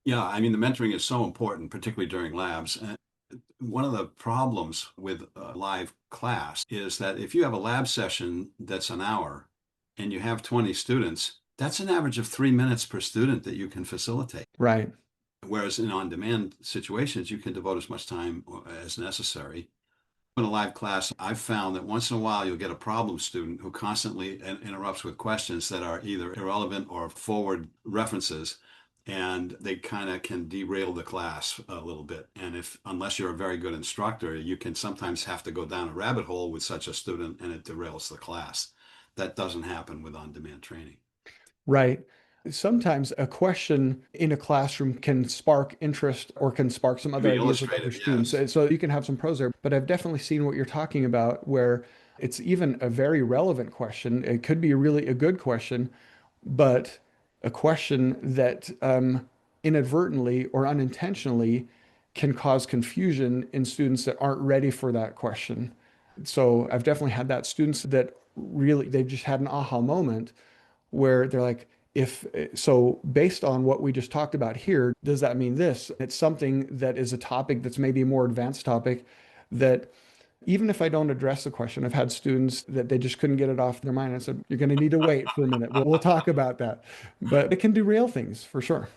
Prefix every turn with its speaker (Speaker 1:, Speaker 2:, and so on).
Speaker 1: Yeah, I mean, the mentoring is so important, particularly during labs. And one of the problems with a live class is that if you have a lab session that's an hour and you have 20 students, that's an average of 3 minutes per student that you can facilitate.
Speaker 2: Right.
Speaker 1: Whereas in on-demand situations, you can devote as much time as necessary. In a live class, I've found that once in a while you'll get a problem student who constantly interrupts with questions that are either irrelevant or forward references, and they kind of can derail the class a little bit. And if, unless you're a very good instructor, you can sometimes have to go down a rabbit hole with such a student and it derails the class. That doesn't happen with on-demand training.
Speaker 2: Right. Sometimes a question in a classroom can spark interest or can spark some
Speaker 1: To
Speaker 2: other
Speaker 1: be
Speaker 2: ideas with other
Speaker 1: illustrative,
Speaker 2: students.
Speaker 1: yes.
Speaker 2: So you can have some pros there. But I've definitely seen what you're talking about where it's even a very relevant question. It could be really a good question, but a question that inadvertently or unintentionally can cause confusion in students that aren't ready for that question. So I've definitely had that students that really they've just had an aha moment where they're like, if so, based on what we just talked about here, does that mean this? It's something that is a topic that's maybe a more advanced topic that even if I don't address the question, I've had students that they just couldn't get it off their mind. I said, you're going to need to wait for a minute. We'll talk about that. But it can derail things for sure.